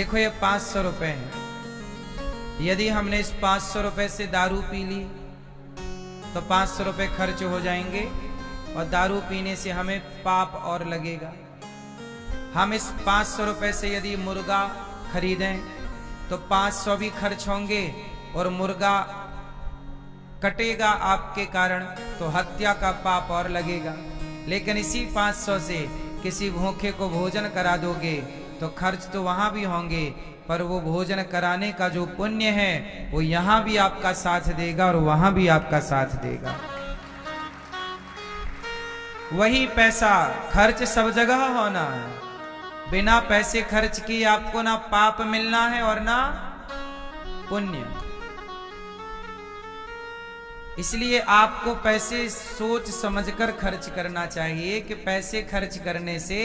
देखो ये 500 रुपए हैं, यदि हमने इस 500 रुपए से दारू पी ली तो 500 रुपए खर्च हो जाएंगे और दारू पीने से हमें पाप और लगेगा। हम इस 500 रुपए से यदि मुर्गा खरीदें तो 500 भी खर्च होंगे और मुर्गा कटेगा आपके कारण तो हत्या का पाप और लगेगा। लेकिन इसी 500 से किसी भूखे को भोजन करा दोगे तो खर्च तो वहां भी होंगे, पर वो भोजन कराने का जो पुण्य है वो यहां भी आपका साथ देगा और वहां भी आपका साथ देगा। वही पैसा खर्च सब जगह होना है। बिना पैसे खर्च किए आपको ना पाप मिलना है और ना पुण्य। इसलिए आपको पैसे सोच समझकर खर्च करना चाहिए कि पैसे खर्च करने से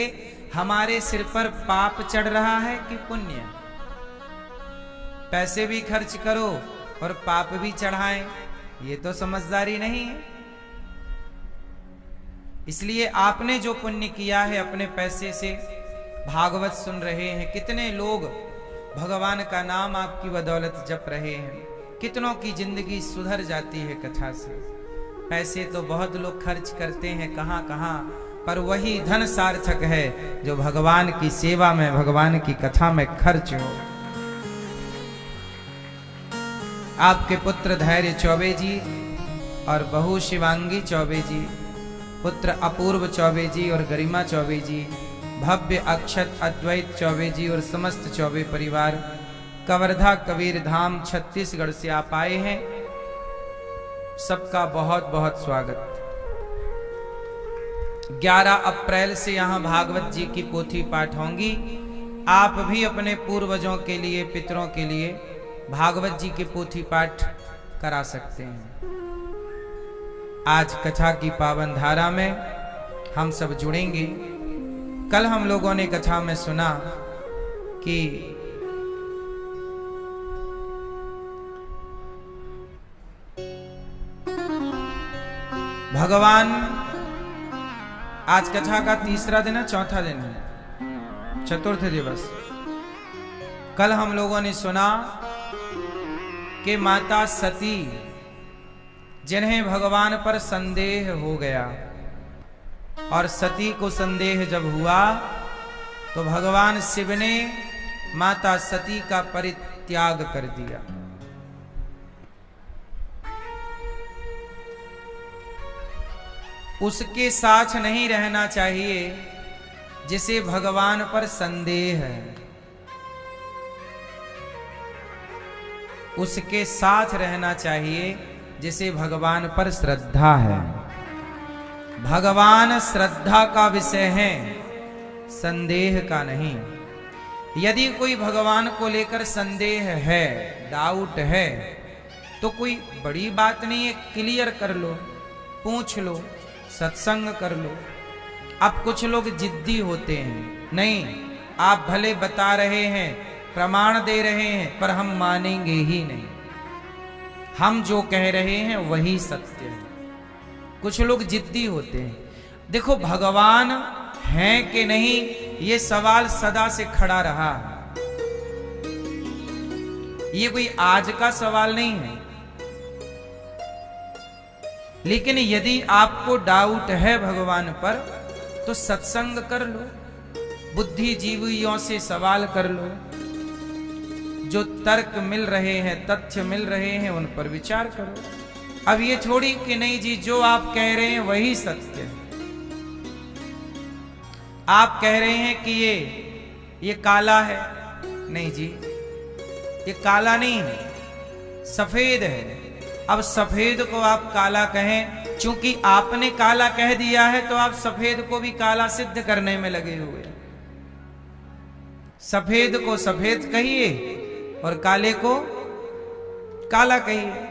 हमारे सिर पर पाप चढ़ रहा है कि पुण्य। पैसे भी खर्च करो और पाप भी चढ़ाएं, ये तो समझदारी नहीं है। इसलिए आपने जो पुण्य किया है अपने पैसे से, भागवत सुन रहे हैं, कितने लोग भगवान का नाम आपकी बदौलत जप रहे हैं, कितनों की जिंदगी सुधर जाती है कथा से। पैसे तो बहुत लोग खर्च करते हैं कहां कहां, पर वही धन सार्थक है जो भगवान की सेवा में, भगवान की कथा में खर्च हो। आपके पुत्र धैर्य चौबे जी और बहू शिवांगी चौबे जी, पुत्र अपूर्व चौबे जी और गरिमा चौबे जी, भव्य अक्षत अद्वैत चौबे जी और समस्त चौबे परिवार कवर्धा कबीर धाम छत्तीसगढ़ से आप आए हैं। सबका बहुत बहुत स्वागत। 11 अप्रैल से यहाँ भागवत जी की पोथी पाठ होंगी। आप भी अपने पूर्वजों के लिए, पितरों के लिए भागवत जी के पोथी पाठ करा सकते हैं। आज कथा की पावन धारा में हम सब जुड़ेंगे। कल हम लोगों ने कथा में सुना कि भगवान, आज कथा का तीसरा दिन है, चौथा दिन है, चतुर्थ दिवस। कल हम लोगों ने सुना कि माता सती, जिन्हें भगवान पर संदेह हो गया, और सती को संदेह जब हुआ तो भगवान शिव ने माता सती का परित्याग कर दिया। उसके साथ नहीं रहना चाहिए जिसे भगवान पर संदेह है, उसके साथ रहना चाहिए जिसे भगवान पर श्रद्धा है। भगवान श्रद्धा का विषय है, संदेह का नहीं। यदि कोई भगवान को लेकर संदेह है, डाउट है, तो कोई बड़ी बात नहीं है, क्लियर कर लो, पूछ लो, सत्संग कर लो। अब कुछ लोग जिद्दी होते हैं, नहीं आप भले बता रहे हैं, प्रमाण दे रहे हैं, पर हम मानेंगे ही नहीं, हम जो कह रहे हैं वही सत्य है। कुछ लोग जिद्दी होते हैं। देखो भगवान हैं कि नहीं, ये सवाल सदा से खड़ा रहा। ये कोई आज का सवाल नहीं है। लेकिन यदि आपको डाउट है भगवान पर तो सत्संग कर लो, बुद्धिजीवियों से सवाल कर लो, जो तर्क मिल रहे हैं, तथ्य मिल रहे हैं, उन पर विचार करो। अब ये थोड़ी कि नहीं जी जो आप कह रहे हैं वही सत्य है। आप कह रहे हैं कि ये काला है, नहीं जी ये काला नहीं है, सफेद है। अब सफेद को आप काला कहें, चूंकि आपने काला कह दिया है तो आप सफेद को भी काला सिद्ध करने में लगे हुए। सफेद को सफेद कहिए और काले को काला कहिए।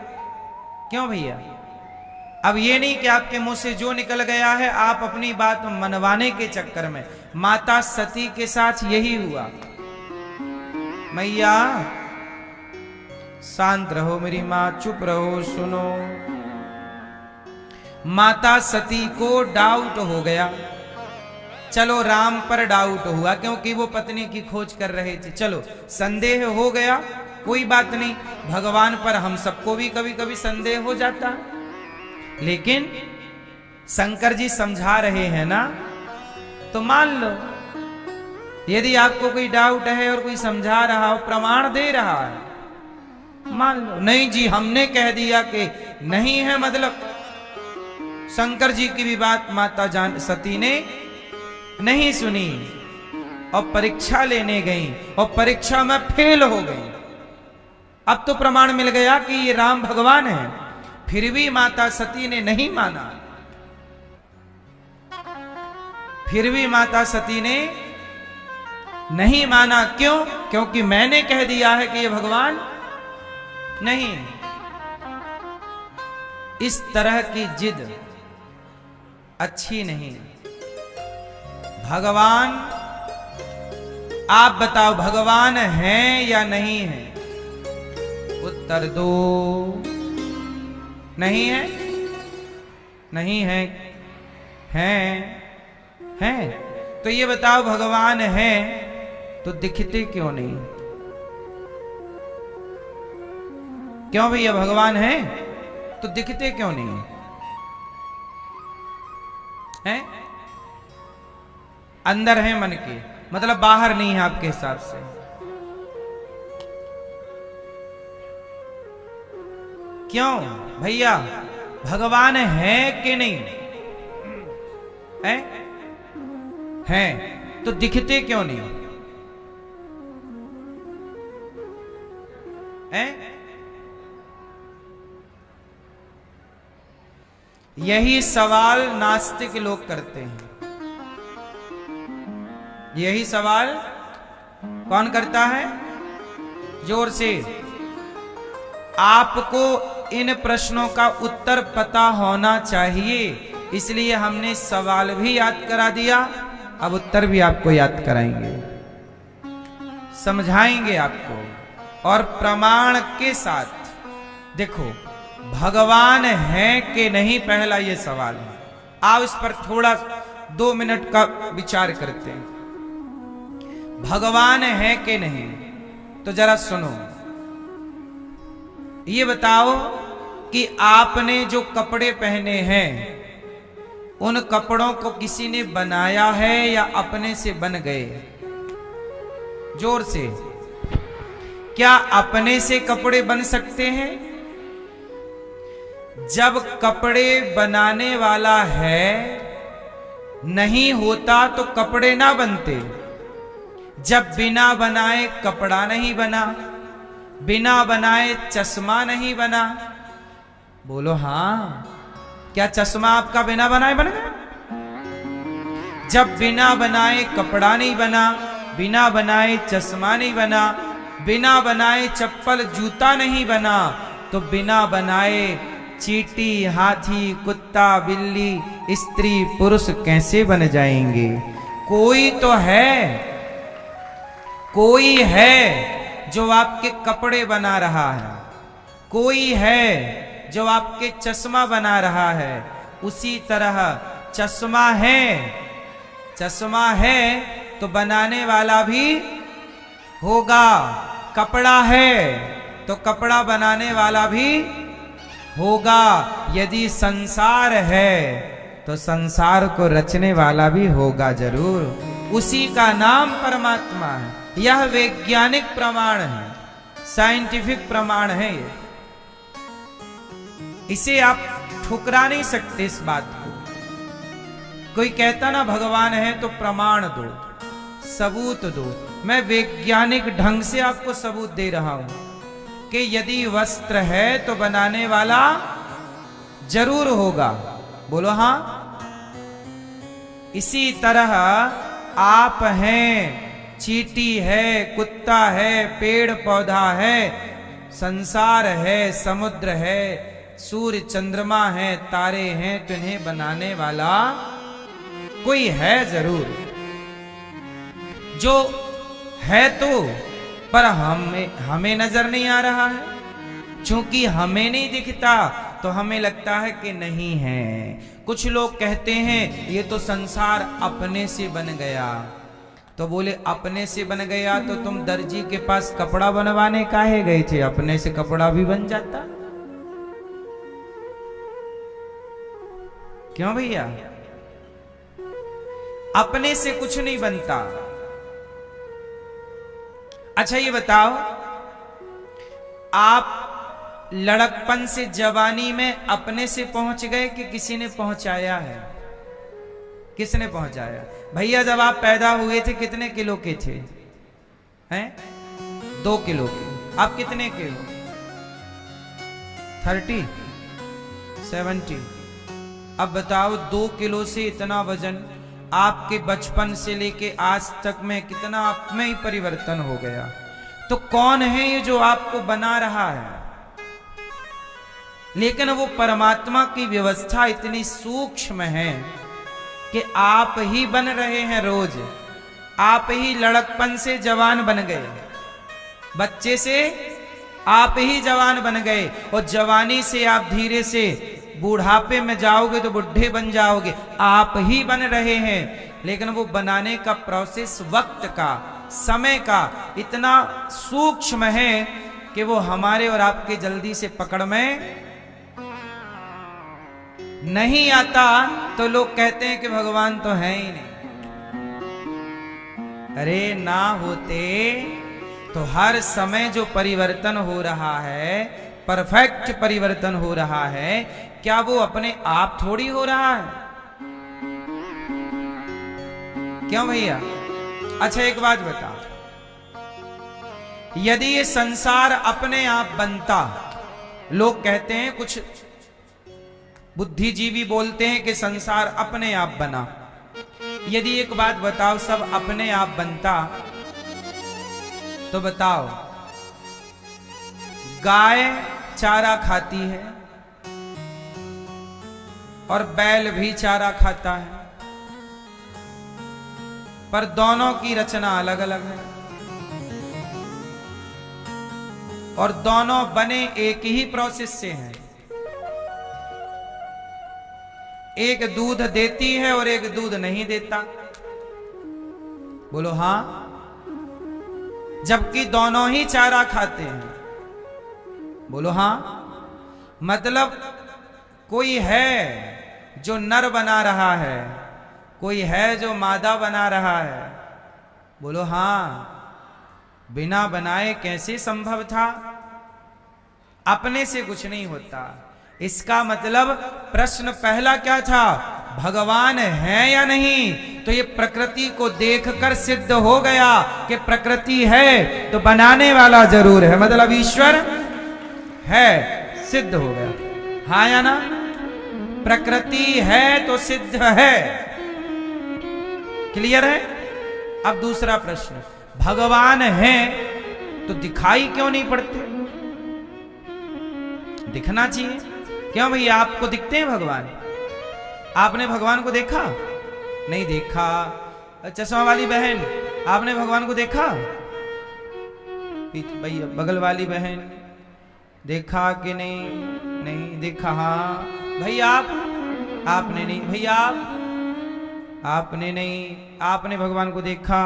क्यों भैया? अब ये नहीं कि आपके मुंह से जो निकल गया है आप अपनी बात मनवाने के चक्कर में। माता सती के साथ यही हुआ। मैया शांत रहो, मेरी मां चुप रहो, सुनो। माता सती को डाउट हो गया, चलो राम पर डाउट हुआ क्योंकि वो पत्नी की खोज कर रहे थे, चलो संदेह हो गया, कोई बात नहीं। भगवान पर हम सबको भी कभी कभी संदेह हो जाता है, लेकिन शंकर जी समझा रहे हैं ना, तो मान लो। यदि आपको कोई डाउट है और कोई समझा रहा हो, प्रमाण दे रहा है, मान लो। नहीं जी हमने कह दिया कि नहीं है, मतलब शंकर जी की भी बात माता जान सती ने नहीं सुनी और परीक्षा लेने गई और परीक्षा में फेल हो गई। अब तो प्रमाण मिल गया कि ये राम भगवान है, फिर भी माता सती ने नहीं माना, फिर भी माता सती ने नहीं माना। क्यों? क्योंकि मैंने कह दिया है कि ये भगवान नहीं। इस तरह की जिद अच्छी नहीं। भगवान, आप बताओ भगवान है या नहीं है? उत्तर दो। नहीं है? नहीं है? हैं? तो ये बताओ भगवान है तो दिखते क्यों नहीं? क्यों भैया भगवान है तो दिखते क्यों नहीं हैं? अंदर है मन के, मतलब बाहर नहीं है आपके हिसाब से। क्यों भैया भगवान है कि नहीं है तो दिखते क्यों नहीं है? यही सवाल नास्तिक लोग करते हैं। यही सवाल कौन करता है? जोर से। आपको इन प्रश्नों का उत्तर पता होना चाहिए, इसलिए हमने सवाल भी याद करा दिया, अब उत्तर भी आपको याद कराएंगे, समझाएंगे आपको और प्रमाण के साथ। देखो भगवान है कि नहीं, पहला ये सवाल है। आओ इस पर थोड़ा 2 मिनट का विचार करते हैं। भगवान है कि नहीं, तो जरा सुनो। ये बताओ कि आपने जो कपड़े पहने हैं उन कपड़ों को किसी ने बनाया है या अपने से बन गए? जोर से। क्या अपने से कपड़े बन सकते हैं? जब कपड़े बनाने वाला है नहीं होता तो कपड़े ना बनते। जब बिना बनाए कपड़ा नहीं बना, बिना बनाए चश्मा नहीं बना। बोलो हाँ, क्या चश्मा आपका बिना बनाए बन गया? जब बिना बनाए कपड़ा नहीं बना, बिना बनाए चश्मा नहीं बना, बिना बनाए चप्पल जूता नहीं बना, तो बिना बनाए चींटी, हाथी, कुत्ता, बिल्ली, स्त्री, पुरुष कैसे बन जाएंगे? कोई तो है, कोई है जो आपके कपड़े बना रहा है, कोई है जो आपके चश्मा बना रहा है। उसी तरह चश्मा है, चश्मा है तो बनाने वाला भी होगा। कपड़ा है तो कपड़ा बनाने वाला भी होगा। यदि संसार है तो संसार को रचने वाला भी होगा जरूर। उसी का नाम परमात्मा है। यह वैज्ञानिक प्रमाण है, साइंटिफिक प्रमाण है ये। इसे आप ठुकरा नहीं सकते इस बात को। कोई कहता ना भगवान है तो प्रमाण दो, सबूत दो। मैं वैज्ञानिक ढंग से आपको सबूत दे रहा हूं कि यदि वस्त्र है तो बनाने वाला जरूर होगा। बोलो हाँ। इसी तरह आप हैं, चींटी है, कुत्ता है, पेड़ पौधा है, संसार है, समुद्र है, सूर्य चंद्रमा है, तारे हैं, तो इन्हें बनाने वाला कोई है जरूर। जो है तो पर हमें नजर नहीं आ रहा है। क्योंकि हमें नहीं दिखता तो हमें लगता है कि नहीं है। कुछ लोग कहते हैं ये तो संसार अपने से बन गया। तो बोले अपने से बन गया तो तुम दर्जी के पास कपड़ा बनवाने काहे गए थे? अपने से कपड़ा भी बन जाता। क्यों भैया? अपने से कुछ नहीं बनता। अच्छा ये बताओ, आप लड़कपन से जवानी में अपने से पहुंच गए कि किसी ने पहुंचाया है? किसने पहुंचाया? भैया जब आप पैदा हुए थे कितने किलो के थे? हैं? 2 किलो के। आप कितने के हो? 30, 70। अब बताओ 2 किलो से इतना वजन आपके बचपन से लेके आज तक में कितना आप में ही परिवर्तन हो गया। तो कौन है ये जो आपको बना रहा है? लेकिन वो परमात्मा की व्यवस्था इतनी सूक्ष्म है कि आप ही बन रहे हैं रोज। आप ही लड़कपन से जवान बन गए, बच्चे से आप ही जवान बन गए, और जवानी से आप धीरे से बूढ़ापे में जाओगे तो बुढ़े बन जाओगे। आप ही बन रहे हैं, लेकिन वो बनाने का प्रोसेस वक्त का, समय का इतना सूक्ष्म है कि वो हमारे और आपके जल्दी से पकड़ में नहीं आता। तो लोग कहते हैं कि भगवान तो है ही नहीं। अरे ना होते तो हर समय जो परिवर्तन हो रहा है, परफेक्ट परिवर्तन हो रहा है, क्या वो अपने आप थोड़ी हो रहा है? क्यों भैया? अच्छा एक बात बताओ, यदि ये संसार अपने आप बनता, लोग कहते हैं, कुछ बुद्धिजीवी बोलते हैं कि संसार अपने आप बना। यदि एक बात बताओ, सब अपने आप बनता तो बताओ, गाय चारा खाती है और बैल भी चारा खाता है, पर दोनों की रचना अलग अलग है और दोनों बने एक ही प्रोसेस से हैं। एक दूध देती है और एक दूध नहीं देता। बोलो हां? जबकि दोनों ही चारा खाते हैं। बोलो हां? मतलब कोई है जो नर बना रहा है, कोई है जो मादा बना रहा है। बोलो हां? बिना बनाए कैसे संभव था? अपने से कुछ नहीं होता। इसका मतलब प्रश्न पहला क्या था? भगवान है या नहीं? तो ये प्रकृति को देखकर सिद्ध हो गया कि प्रकृति है तो बनाने वाला जरूर है, मतलब ईश्वर है, सिद्ध हो गया। हाँ या ना? प्रकृति है तो सिद्ध है। क्लियर है? अब दूसरा प्रश्न, भगवान है तो दिखाई क्यों नहीं पड़ते? दिखना चाहिए। क्यों भैया? आपको दिखते हैं भगवान? आपने भगवान को देखा? नहीं देखा। चश्मा वाली बहन, आपने भगवान को देखा? भैया बगल वाली बहन, देखा कि नहीं? नहीं देखा। हाँ भैया आपने नहीं? भैया आपने नहीं? आपने भगवान को देखा?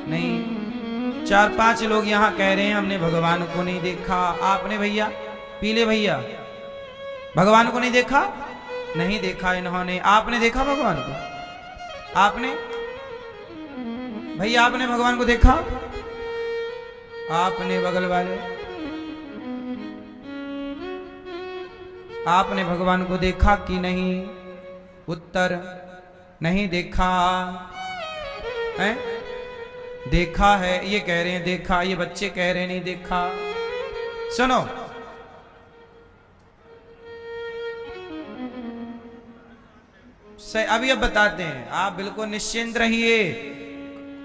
नहीं। 4-5 लोग यहाँ कह रहे हैं हमने भगवान को नहीं देखा। आपने भैया? पीले भैया भगवान को नहीं देखा? नहीं देखा इन्होंने। आपने देखा भगवान को? आपने? भैया आपने भगवान को देखा? आपने? बगल वाले आपने भगवान को देखा कि नहीं? उत्तर नहीं देखा है। देखा है ये कह रहे हैं देखा, ये बच्चे कह रहे हैं नहीं देखा। सुनो, अभी अब बताते हैं, आप बिल्कुल निश्चिंत रहिए।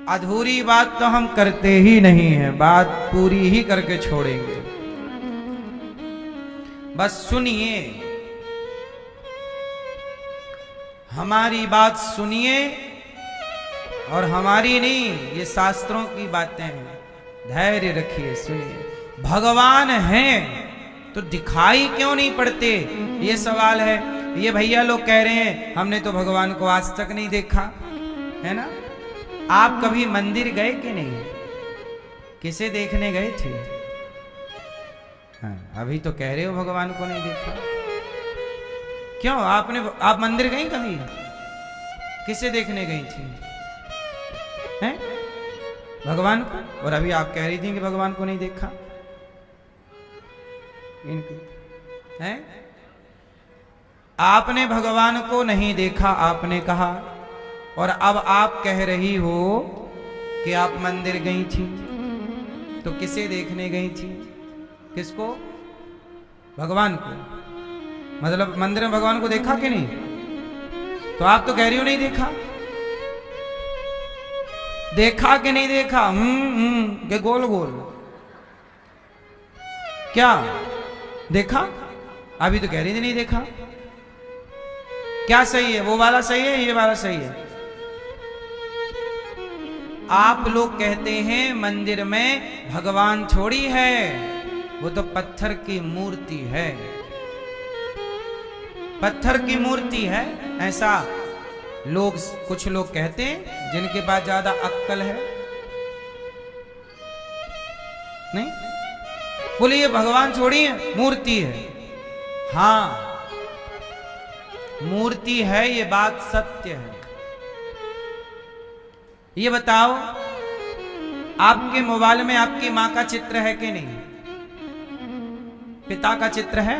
अधूरी बात तो हम करते ही नहीं हैं, बात पूरी ही करके छोड़ेंगे। बस सुनिए, हमारी बात सुनिए, और हमारी नहीं, ये शास्त्रों की बातें हैं। धैर्य रखिए, सुनिए। भगवान हैं तो दिखाई क्यों नहीं पड़ते? ये सवाल है। ये भैया लोग कह रहे हैं हमने तो भगवान को आज तक नहीं देखा, है ना। आप कभी मंदिर गए कि नहीं? किसे देखने गए थे? हाँ, अभी तो कह रहे हो भगवान को नहीं देखा। क्यों? आप मंदिर गई कभी? किसे देखने गई थी? हैं? भगवान को। और अभी आप कह रही थी कि भगवान को नहीं देखा। हैं? आपने भगवान को नहीं देखा आपने कहा, और अब आप कह रही हो कि आप मंदिर गई थी। तो किसे देखने गई थी? किसको? भगवान को। मतलब मंदिर में भगवान को देखा कि नहीं? तो आप तो कह रही हो नहीं देखा। देखा कि नहीं देखा? के गोल गोल क्या देखा? अभी तो कह रही थी नहीं देखा। क्या सही है? वो वाला सही है, ये वाला सही है? आप लोग कहते हैं मंदिर में भगवान थोड़ी है, वो तो पत्थर की मूर्ति है। पत्थर की मूर्ति है, ऐसा लोग, कुछ लोग कहते हैं जिनके पास ज्यादा अक्ल है। नहीं बोलिए भगवान थोड़ी है, मूर्ति है। हाँ मूर्ति है, ये बात सत्य है। ये बताओ आपके मोबाइल में आपकी मां का चित्र है कि नहीं? पिता का चित्र है?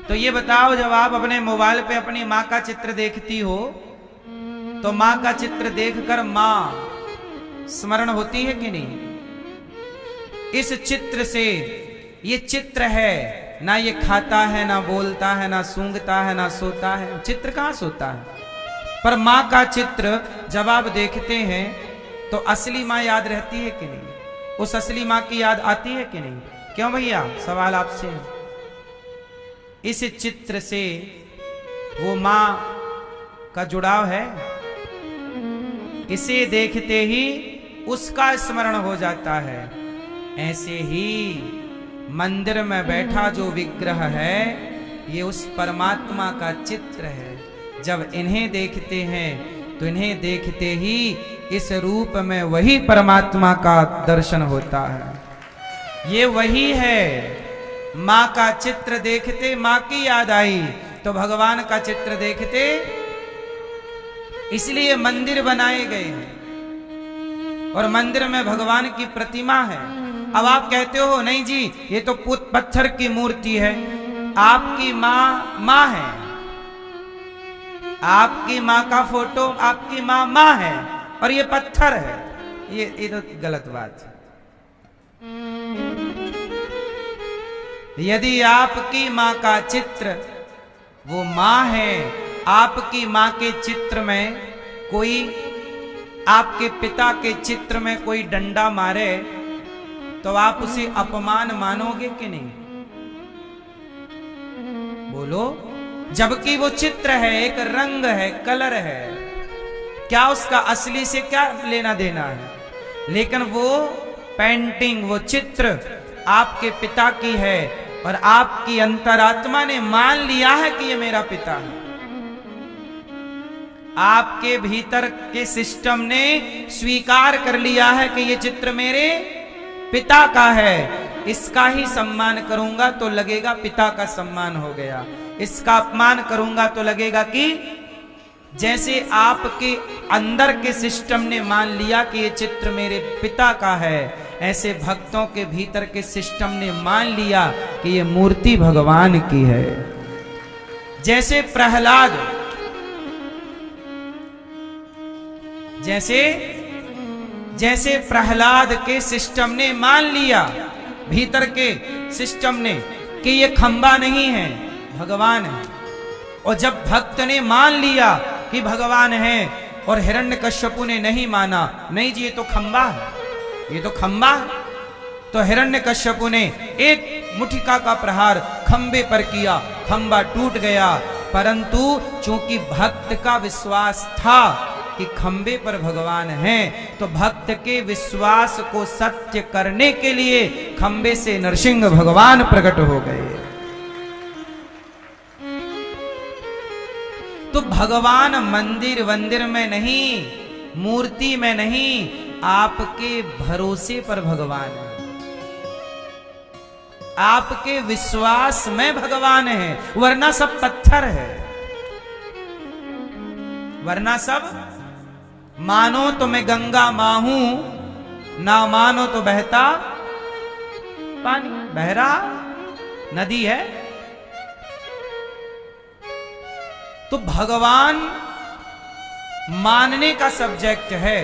तो ये बताओ जब आप अपने मोबाइल पे अपनी मां का चित्र देखती हो तो मां का चित्र देखकर मां स्मरण होती है कि नहीं? इस चित्र से, ये चित्र है ना, ये खाता है ना बोलता है ना सूंघता है ना सोता है। चित्र कहां सोता है? पर मां का चित्र जब आप देखते हैं तो असली मां याद रहती है कि नहीं? उस असली मां की याद आती है कि नहीं? क्यों भैया? सवाल आपसे है। इस चित्र से वो मां का जुड़ाव है। इसे देखते ही उसका स्मरण हो जाता है। ऐसे ही मंदिर में बैठा जो विग्रह है ये उस परमात्मा का चित्र है। जब इन्हें देखते हैं तो इन्हें देखते ही इस रूप में वही परमात्मा का दर्शन होता है। ये वही है। मां का चित्र देखते मां की याद आई, तो भगवान का चित्र देखते, इसलिए मंदिर बनाए गए हैं और मंदिर में भगवान की प्रतिमा है। अब आप कहते हो नहीं जी ये तो पत्थर की मूर्ति है। आपकी मां है, आपकी मां का फोटो, आपकी मां है और ये पत्थर है। ये तो गलत बात है। यदि आपकी मां का चित्र वो मां है, आपकी मां के चित्र में कोई, आपके पिता के चित्र में कोई डंडा मारे तो आप उसे अपमान मानोगे कि नहीं? बोलो। जबकि वो चित्र है, एक रंग है, कलर है, क्या उसका असली से क्या लेना देना है? लेकिन वो पेंटिंग, वो चित्र आपके पिता की है और आपकी अंतरात्मा ने मान लिया है कि ये मेरा पिता है। आपके भीतर के सिस्टम ने स्वीकार कर लिया है कि ये चित्र मेरे पिता का है। इसका ही सम्मान करूंगा तो लगेगा पिता का सम्मान हो गया, इसका अपमान करूंगा तो लगेगा कि जैसे आपके अंदर के सिस्टम ने मान लिया कि ये चित्र मेरे पिता का है, ऐसे भक्तों के भीतर के सिस्टम ने मान लिया कि ये मूर्ति भगवान की है। जैसे प्रहलाद, जैसे प्रहलाद के सिस्टम ने मान लिया, भीतर के सिस्टम ने, कि ये खंबा नहीं है, भगवान है। और जब भक्त ने मान लिया कि भगवान है और हिरण्यकश्यपु ने नहीं माना, नहीं जी ये तो खंबा है, ये तो खंबा है, तो हिरण्यकश्यपु ने एक मुठिका का प्रहार खंबे पर किया, खंबा टूट गया। परंतु चूंकि भक्त का विश्वास था कि खंबे पर भगवान हैं, तो भक्त के विश्वास को सत्य करने के लिए खंबे से नरसिंह भगवान प्रकट हो गए। भगवान मंदिर वंदिर में नहीं, मूर्ति में नहीं, आपके भरोसे पर भगवान है, आपके विश्वास में भगवान है, वरना सब पत्थर है। वरना सब मानो तो मैं गंगा मां हूं, ना मानो तो बहता पानी, बह रहा नदी है। तो भगवान मानने का सब्जेक्ट है,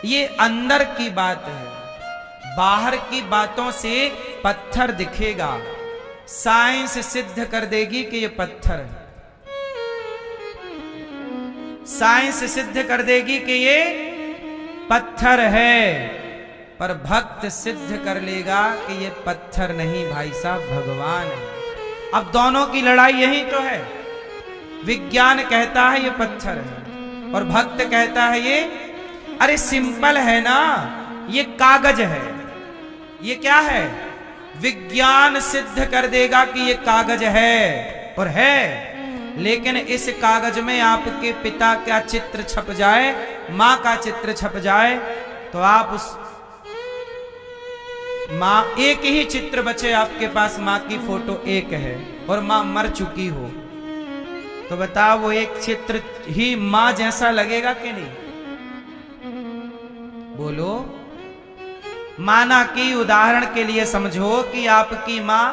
ये अंदर की बात है। बाहर की बातों से पत्थर दिखेगा, साइंस सिद्ध कर देगी कि ये पत्थर है, साइंस सिद्ध कर देगी कि ये पत्थर है, पर भक्त सिद्ध कर लेगा कि ये पत्थर नहीं भाई साहब, भगवान है। अब दोनों की लड़ाई यही तो है। विज्ञान कहता है ये पत्थर है, और भक्त कहता है ये, अरे सिंपल है ना, ये कागज है। ये क्या है? विज्ञान सिद्ध कर देगा कि ये कागज है, और है, लेकिन इस कागज में आपके पिता का चित्र छप जाए, मां का चित्र छप जाए, तो आप उस मां, एक ही चित्र बचे आपके पास, मां की फोटो एक है और मां मर चुकी हो, तो बताओ वो एक चित्र ही मां जैसा लगेगा कि नहीं? बोलो। माना कि उदाहरण के लिए समझो कि आपकी मां,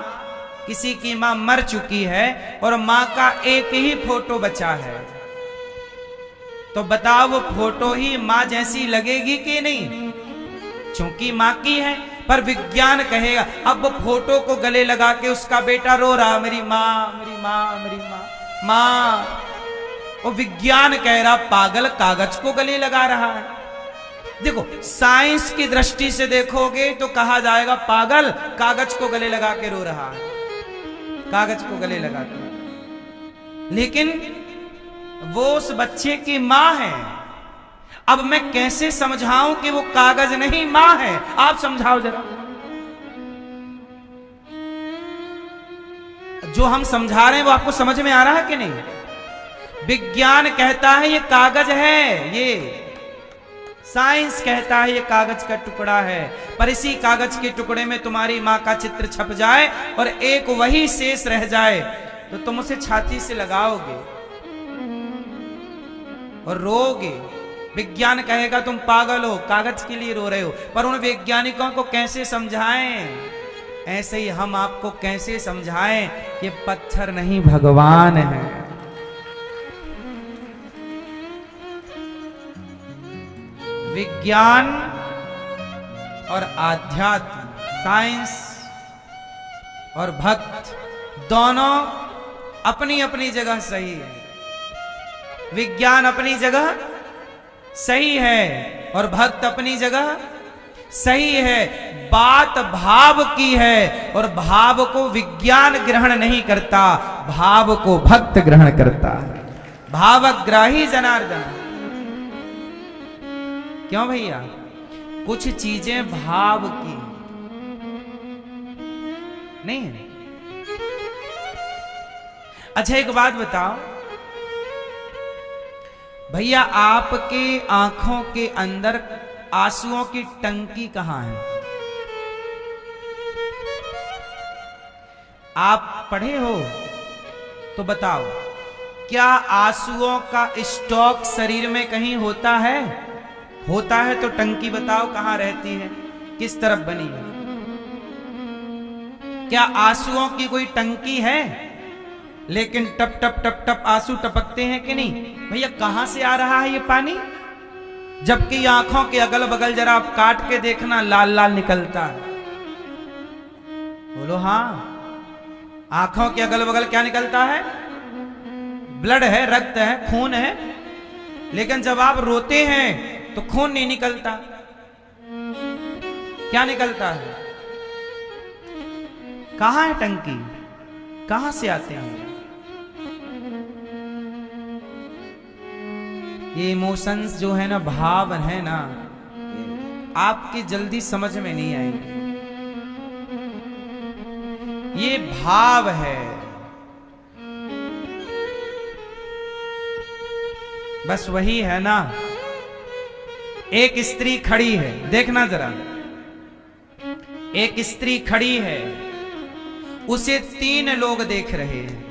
किसी की मां मर चुकी है और मां का एक ही फोटो बचा है, तो बताओ वो फोटो ही मां जैसी लगेगी कि नहीं? क्योंकि मां की है। पर विज्ञान कहेगा, अब वो फोटो को गले लगा के उसका बेटा रो रहा, मेरी मां, मेरी मां, मेरी मां, मां। वो विज्ञान कह रहा, पागल, कागज को गले लगा रहा है। देखो, साइंस की दृष्टि से देखोगे तो कहा जाएगा, पागल, कागज को गले लगा के रो रहा है, कागज को गले लगा के। लेकिन वो उस बच्चे की मां है। अब मैं कैसे समझाऊं कि वो कागज नहीं, मां है? आप समझाओ जरा। जो हम समझा रहे हैं वो आपको समझ में आ रहा है कि नहीं? विज्ञान कहता है ये कागज है, ये साइंस कहता है ये कागज का टुकड़ा है, पर इसी कागज के टुकड़े में तुम्हारी मां का चित्र छप जाए और एक वही शेष रह जाए, तो तुम उसे छाती से लगाओगे और रोगे। विज्ञान कहेगा तुम पागल हो, कागज के लिए रो रहे हो। पर उन वैज्ञानिकों को कैसे समझाएं? ऐसे ही हम आपको कैसे समझाएं कि पत्थर नहीं, भगवान है। विज्ञान और आध्यात्म, साइंस और भक्त, दोनों अपनी अपनी जगह सही है। विज्ञान अपनी जगह सही है और भक्त अपनी जगह सही है। बात भाव की है, और भाव को विज्ञान ग्रहण नहीं करता, भाव को भक्त ग्रहण करता है। भावग्राही जनार्दन। क्यों भैया? कुछ चीजें भाव की नहीं है। अच्छा एक बात बताओ भैया, आपके आंखों के अंदर आंसुओं की टंकी कहां है? आप पढ़े हो तो बताओ, क्या आंसुओं का स्टॉक शरीर में कहीं होता है? होता है तो टंकी बताओ कहां रहती है, किस तरफ बनी है? क्या आंसुओं की कोई टंकी है? लेकिन टप टप टप टप आंसू टपकते हैं कि नहीं? भैया कहां से आ रहा है ये पानी? जबकि आंखों के अगल बगल जरा आप काट के देखना, लाल लाल निकलता है। बोलो हाँ। आंखों के अगल बगल क्या निकलता है? ब्लड है, रक्त है, खून है। लेकिन जब आप रोते हैं तो खून नहीं निकलता, क्या निकलता है? कहां है टंकी? कहां से आते हैं ये इमोशंस जो है ना, भाव है ना, आपकी जल्दी समझ में नहीं आएंगे। ये भाव है। बस वही है ना। एक स्त्री खड़ी है, देखना जरा, एक स्त्री खड़ी है, उसे 3 लोग देख रहे हैं।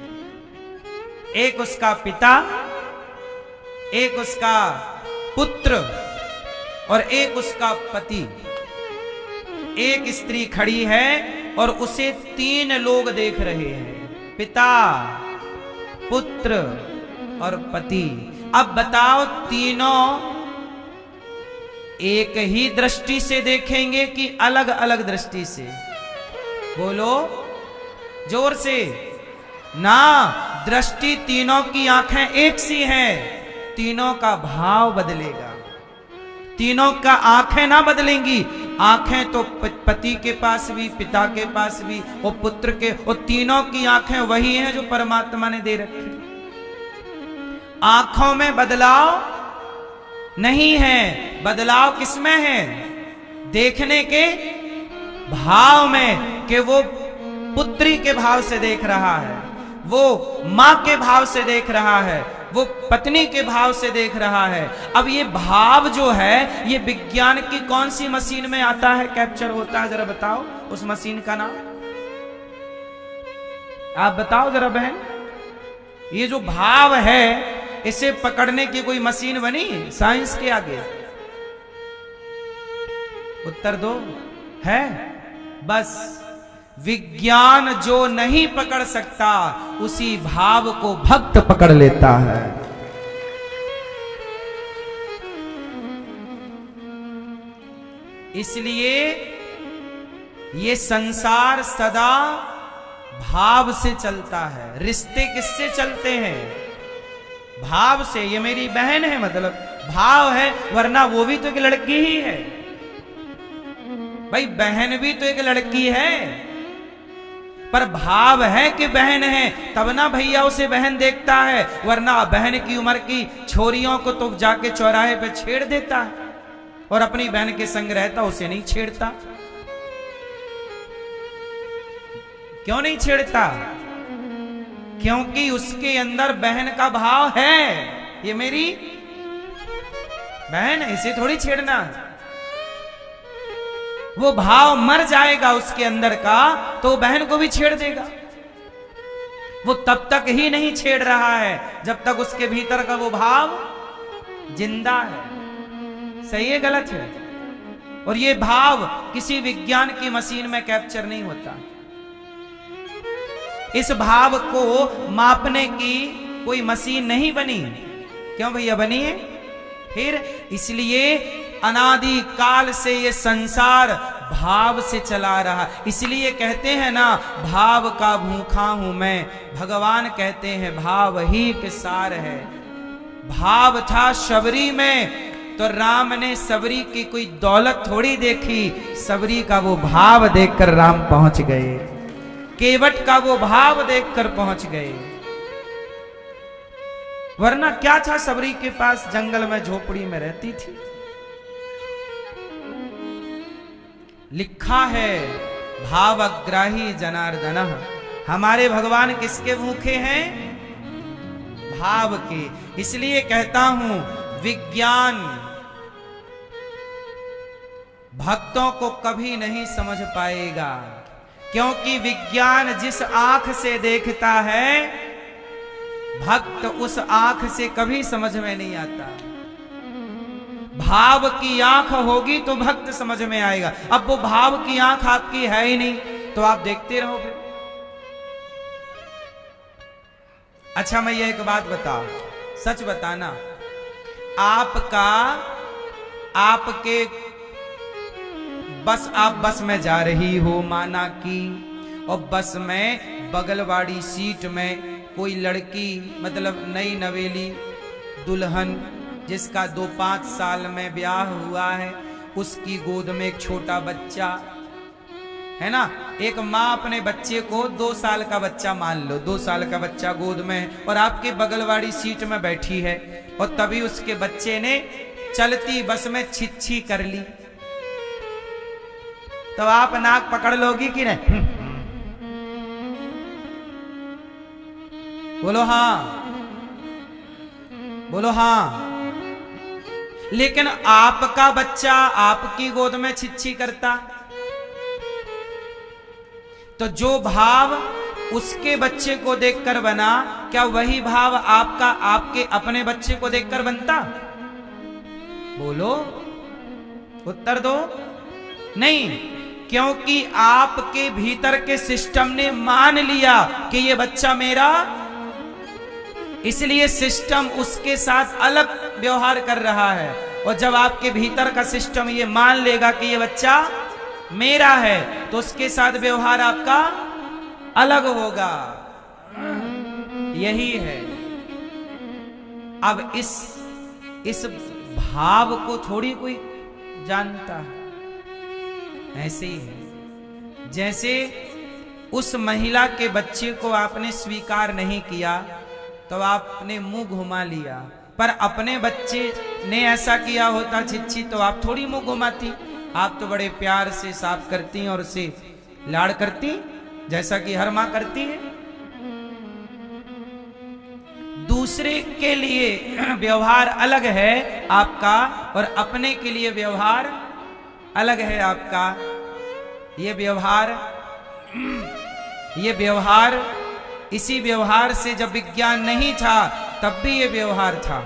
एक उसका पिता, एक उसका पुत्र और एक उसका पति। एक स्त्री खड़ी है और उसे 3 लोग देख रहे हैं, पिता, पुत्र और पति। अब बताओ, तीनों एक ही दृष्टि से देखेंगे कि अलग अलग दृष्टि से? बोलो जोर से ना। दृष्टि तीनों की आंखें एक सी हैं, तीनों का भाव बदलेगा। तीनों का आंखें ना बदलेंगी। आंखें तो पति के पास भी, पिता के पास भी और पुत्र के, और तीनों की आंखें वही हैं जो परमात्मा ने दे रखी। आंखों में बदलाव नहीं है। बदलाव किसमें है? देखने के भाव में, कि वो पुत्री के भाव से देख रहा है, वो मां के भाव से देख रहा है, वो पत्नी के भाव से देख रहा है। अब ये भाव जो है, ये विज्ञान की कौन सी मशीन में आता है, कैप्चर होता है? जरा बताओ उस मशीन का नाम। आप बताओ जरा बहन। ये जो भाव है, इसे पकड़ने की कोई मशीन बनी साइंस के आगे? उत्तर दो। है? बस विज्ञान जो नहीं पकड़ सकता, उसी भाव को भक्त पकड़ लेता है। इसलिए ये संसार सदा भाव से चलता है। रिश्ते किससे चलते हैं? भाव से। ये मेरी बहन है, मतलब भाव है, वरना वो भी तो एक लड़की ही है। भाई बहन भी तो एक लड़की है, पर भाव है कि बहन है, तब ना भैया उसे बहन देखता है, वरना बहन की उम्र की छोरियों को तो जाके चौराहे पे छेड़ देता है, और अपनी बहन के संग रहता उसे नहीं छेड़ता। क्यों नहीं छेड़ता? क्योंकि उसके अंदर बहन का भाव है। ये मेरी बहन है, इसे थोड़ी छेड़ना। वो भाव मर जाएगा उसके अंदर का, तो बहन को भी छेड़ देगा। वो तब तक ही नहीं छेड़ रहा है जब तक उसके भीतर का वो भाव जिंदा है। सही है गलत है? और ये भाव किसी विज्ञान की मशीन में कैप्चर नहीं होता। इस भाव को मापने की कोई मशीन नहीं बनी। क्यों भैया बनी है? फिर इसलिए अनादि काल से ये संसार भाव से चला रहा। इसलिए कहते हैं ना, भाव का भूखा हूं मैं। भगवान कहते हैं भाव ही के सार है। भाव था शबरी में, तो राम ने सबरी की कोई दौलत थोड़ी देखी, सबरी का वो भाव देखकर राम पहुंच गए। केवट का वो भाव देखकर पहुंच गए। वरना क्या था, सबरी के पास जंगल में झोपड़ी में रहती थी। लिखा है भावग्राही जनार्दन। हमारे भगवान किसके भूखे हैं? भाव के। इसलिए कहता हूं, विज्ञान भक्तों को कभी नहीं समझ पाएगा, क्योंकि विज्ञान जिस आंख से देखता है, भक्त उस आंख से कभी समझ में नहीं आता। भाव की आंख होगी तो भक्त समझ में आएगा। अब वो भाव की आंख आपकी है ही नहीं, तो आप देखते रहोगे। अच्छा मैं ये एक बात बताओ, सच बताना, आपके बस, आप बस में जा रही हो माना कि, और बस में बगल वाली सीट में कोई लड़की, मतलब नई नवेली दुल्हन, जिसका 2-5 साल में ब्याह हुआ है, उसकी गोद में एक छोटा बच्चा है ना। एक माँ अपने बच्चे को 2 साल का बच्चा मान लो, 2 साल का बच्चा गोद में है, और आपके बगल वाली सीट में बैठी है, और तभी उसके बच्चे ने चलती बस में छिछी कर ली, तो आप नाक पकड़ लोगी कि नहीं? बोलो हाँ, बोलो हाँ। लेकिन आपका बच्चा आपकी गोद में छिछी करता, तो जो भाव उसके बच्चे को देखकर बना, क्या वही भाव आपका आपके अपने बच्चे को देखकर बनता? बोलो, उत्तर दो। नहीं, क्योंकि आपके भीतर के सिस्टम ने मान लिया कि ये बच्चा मेरा, इसलिए सिस्टम उसके साथ अलग व्यवहार कर रहा है। और जब आपके भीतर का सिस्टम ये मान लेगा कि ये बच्चा मेरा है, तो उसके साथ व्यवहार आपका अलग होगा। यही है। अब इस भाव को थोड़ी कोई जानता है। ऐसे ही है, जैसे उस महिला के बच्चे को आपने स्वीकार नहीं किया तो आपने मुंह घुमा लिया, पर अपने बच्चे ने ऐसा किया होता छिछी, तो आप थोड़ी मुंह घुमाती। आप तो बड़े प्यार से साफ करती और उसे लाड़ करती, जैसा कि हर मां करती है। दूसरे के लिए व्यवहार अलग है आपका, और अपने के लिए व्यवहार अलग है आपका। ये व्यवहार इसी व्यवहार से जब विज्ञान नहीं था तब भी ये व्यवहार था।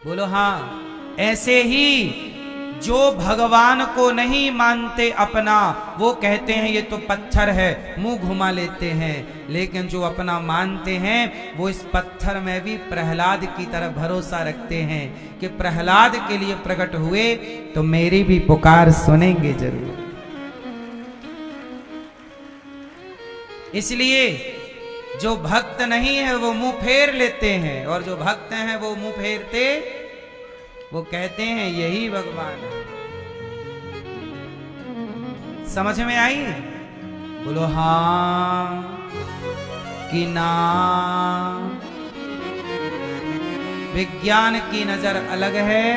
बोलो हाँ। ऐसे ही जो भगवान को नहीं मानते अपना, वो कहते हैं ये तो पत्थर है, मुंह घुमा लेते हैं। लेकिन जो अपना मानते हैं वो इस पत्थर में भी प्रहलाद की तरह भरोसा रखते हैं कि प्रहलाद के लिए प्रकट हुए तो मेरी भी पुकार सुनेंगे जरूर। इसलिए जो भक्त नहीं है वो मुंह फेर लेते हैं, और जो भक्त हैं वो मुंह फेरते, वो कहते हैं यही भगवान है। समझ में आई? बोलो हाँ कि ना। विज्ञान की नजर अलग है